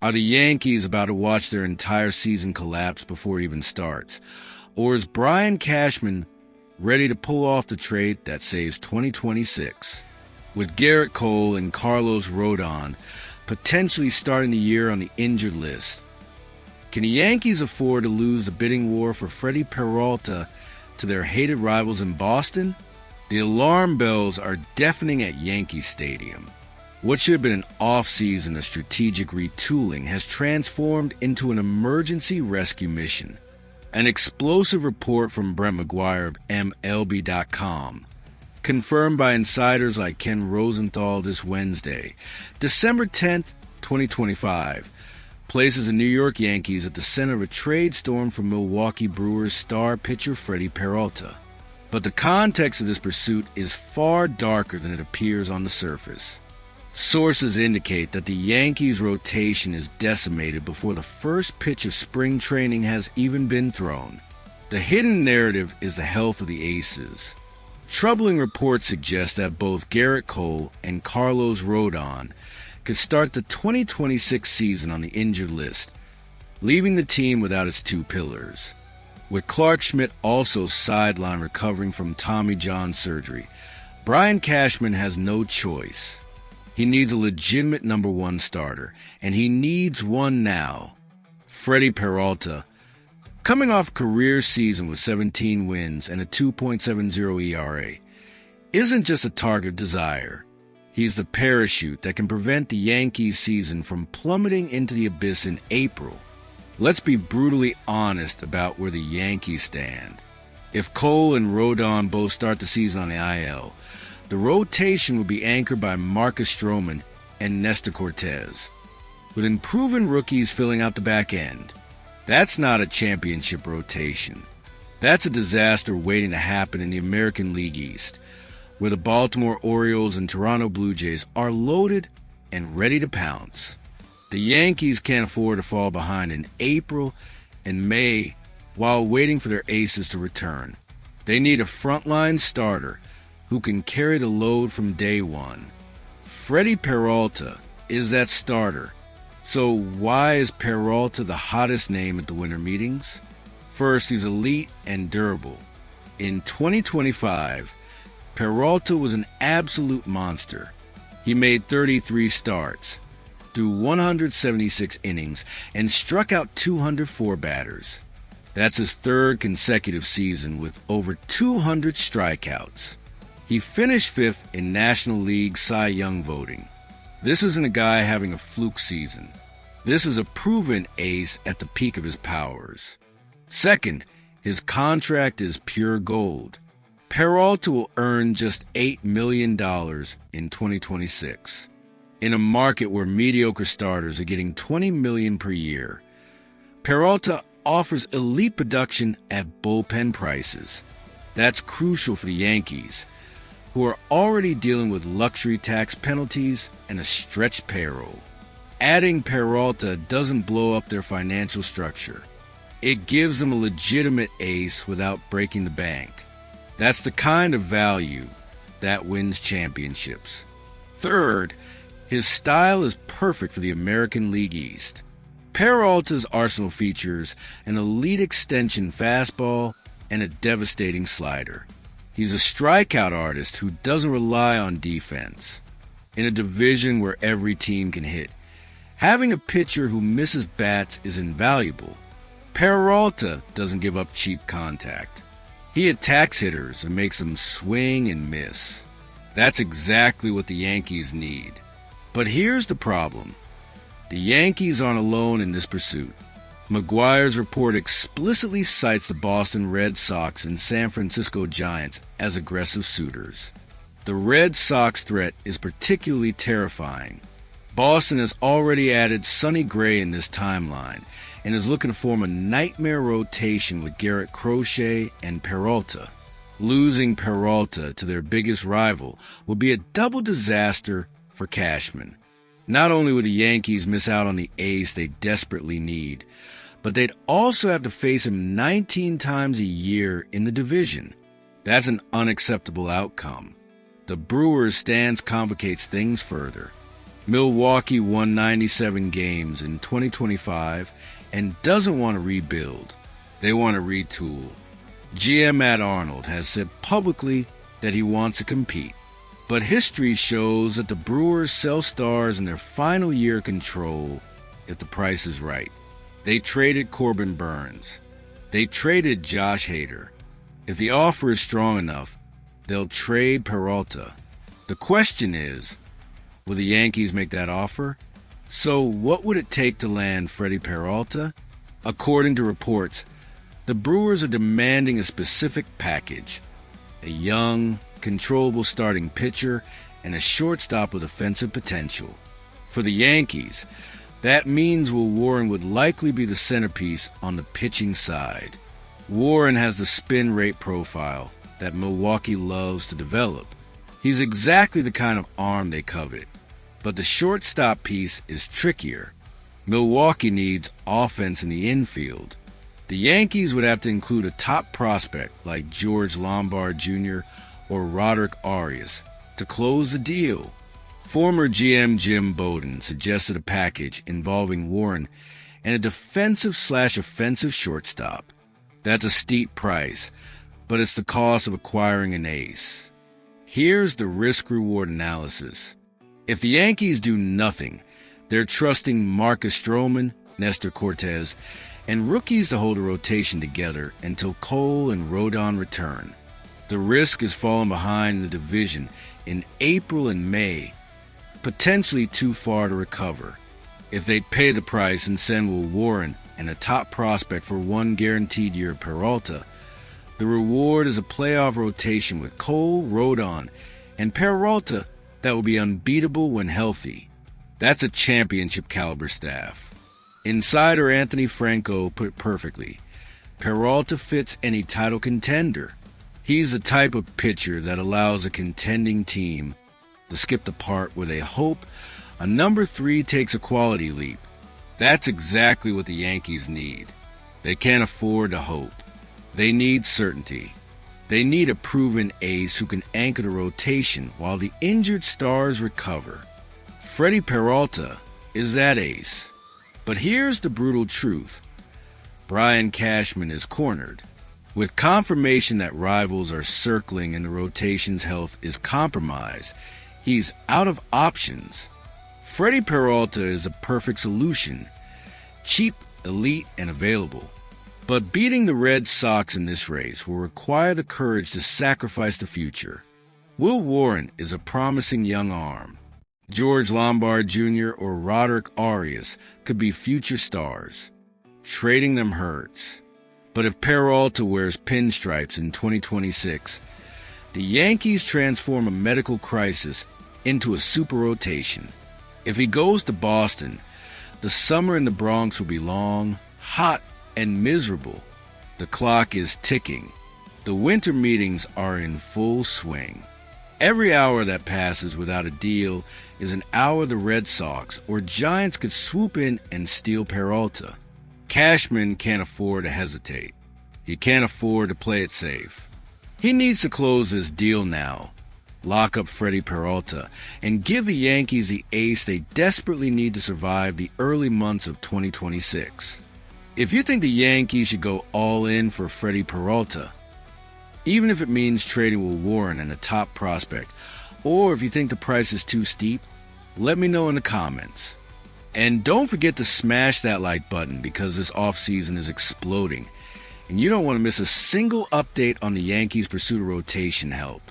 Are the Yankees about to watch their entire season collapse before it even starts? Or is Brian Cashman ready to pull off the trade that saves 2026? With Gerrit Cole and Carlos Rodón potentially starting the year on the injured list, can the Yankees afford to lose the bidding war for Freddy Peralta to their hated rivals in Boston? The alarm bells are deafening at Yankee Stadium. What should have been an off-season of strategic retooling has transformed into an emergency rescue mission. An explosive report from Brent McGuire of MLB.com, confirmed by insiders like Ken Rosenthal this Wednesday, December 10th, 2025, places the New York Yankees at the center of a trade storm for Milwaukee Brewers star pitcher Freddy Peralta. But the context of this pursuit is far darker than it appears on the surface. Sources indicate that the Yankees' rotation is decimated before the first pitch of spring training has even been thrown. The hidden narrative is the health of the aces. Troubling reports suggest that both Gerrit Cole and Carlos Rodón could start the 2026 season on the injured list, leaving the team without its two pillars. With Clark Schmidt also sidelined recovering from Tommy John surgery, Brian Cashman has no choice. He needs a legitimate number one starter, and he needs one now. Freddy Peralta, coming off a career season with 17 wins and a 2.70 ERA, isn't just a target of desire. He's the parachute that can prevent the Yankees season from plummeting into the abyss in April. Let's be brutally honest about where the Yankees stand. If Cole and Rodón both start the season on the IL, the rotation will be anchored by Marcus Stroman and Nestor Cortez, with unproven rookies filling out the back end. That's not a championship rotation. That's a disaster waiting to happen in the American League East, where the Baltimore Orioles and Toronto Blue Jays are loaded and ready to pounce. The Yankees can't afford to fall behind in April and May while waiting for their aces to return. They need a frontline starter who can carry the load from day one. Freddy Peralta is that starter. So why is Peralta the hottest name at the winter meetings? First, he's elite and durable. In 2025, Peralta was an absolute monster. He made 33 starts, threw 176 innings, and struck out 204 batters. That's his third consecutive season with over 200 strikeouts. He finished fifth in National League Cy Young voting. This isn't a guy having a fluke season. This is a proven ace at the peak of his powers. Second, his contract is pure gold. Peralta will earn just $8 million in 2026. In a market where mediocre starters are getting $20 million per year, Peralta offers elite production at bullpen prices. That's crucial for the Yankees, who are already dealing with luxury tax penalties and a stretched payroll. Adding Peralta doesn't blow up their financial structure. It gives them a legitimate ace without breaking the bank. That's the kind of value that wins championships. Third, his style is perfect for the American League East. Peralta's arsenal features an elite extension fastball and a devastating slider. He's a strikeout artist who doesn't rely on defense. In a division where every team can hit, having a pitcher who misses bats is invaluable. Peralta doesn't give up cheap contact. He attacks hitters and makes them swing and miss. That's exactly what the Yankees need. But here's the problem. The Yankees aren't alone in this pursuit. McGuire's report explicitly cites the Boston Red Sox and San Francisco Giants as aggressive suitors. The Red Sox threat is particularly terrifying. Boston has already added Sonny Gray in this timeline and is looking to form a nightmare rotation with Garrett Crochet and Peralta. Losing Peralta to their biggest rival would be a double disaster for Cashman. Not only would the Yankees miss out on the ace they desperately need, but they'd also have to face him 19 times a year in the division. That's an unacceptable outcome. The Brewers' stance complicates things further. Milwaukee won 97 games in 2025 and doesn't want to rebuild. They want to retool. GM Matt Arnold has said publicly that he wants to compete. But history shows that the Brewers sell stars in their final year control if the price is right. They traded Corbin Burns. They traded Josh Hader. If the offer is strong enough, they'll trade Peralta. The question is, will the Yankees make that offer? So what would it take to land Freddy Peralta? According to reports, the Brewers are demanding a specific package: a young, controllable starting pitcher and a shortstop with offensive potential. For the Yankees, that means Will Warren would likely be the centerpiece on the pitching side. Warren has the spin rate profile that Milwaukee loves to develop. He's exactly the kind of arm they covet. But the shortstop piece is trickier. Milwaukee needs offense in the infield. The Yankees would have to include a top prospect like George Lombard Jr. or Roderick Arias to close the deal. Former GM Jim Bowden suggested a package involving Warren and a defensive/offensive shortstop. That's a steep price, but it's the cost of acquiring an ace. Here's the risk-reward analysis. If the Yankees do nothing, they're trusting Marcus Stroman, Nestor Cortez, and rookies to hold a rotation together until Cole and Rodón return. The risk is falling behind in the division in April and May, potentially too far to recover. If they pay the price and send Will Warren and a top prospect for one guaranteed year of Peralta, the reward is a playoff rotation with Cole, Rodón, and Peralta that will be unbeatable when healthy. That's a championship-caliber staff. Insider Anthony Franco put it perfectly: Peralta fits any title contender. He's the type of pitcher that allows a contending team to skip the part where they hope a number 3 takes a quality leap. That's exactly what the Yankees need. They can't afford to hope. They need certainty. They need a proven ace who can anchor the rotation while the injured stars recover. Freddy Peralta is that ace. But here's the brutal truth. Brian Cashman is cornered. With confirmation that rivals are circling and the rotation's health is compromised, he's out of options. Freddy Peralta is a perfect solution. Cheap, elite, and available. But beating the Red Sox in this race will require the courage to sacrifice the future. Will Warren is a promising young arm. George Lombard Jr. or Roderick Arias could be future stars. Trading them hurts. But if Peralta wears pinstripes in 2026, the Yankees transform a medical crisis into a super rotation. If he goes to Boston, the summer in the Bronx will be long, hot, and miserable. The clock is ticking. The winter meetings are in full swing. Every hour that passes without a deal is an hour the Red Sox or Giants could swoop in and steal Peralta. Cashman can't afford to hesitate. He can't afford to play it safe. He needs to close this deal now, lock up Freddy Peralta, and give the Yankees the ace they desperately need to survive the early months of 2026. If you think the Yankees should go all in for Freddy Peralta, even if it means trading with Warren and a top prospect, or if you think the price is too steep, let me know in the comments. And don't forget to smash that like button because this offseason is exploding, and you don't want to miss a single update on the Yankees' pursuit of rotation help.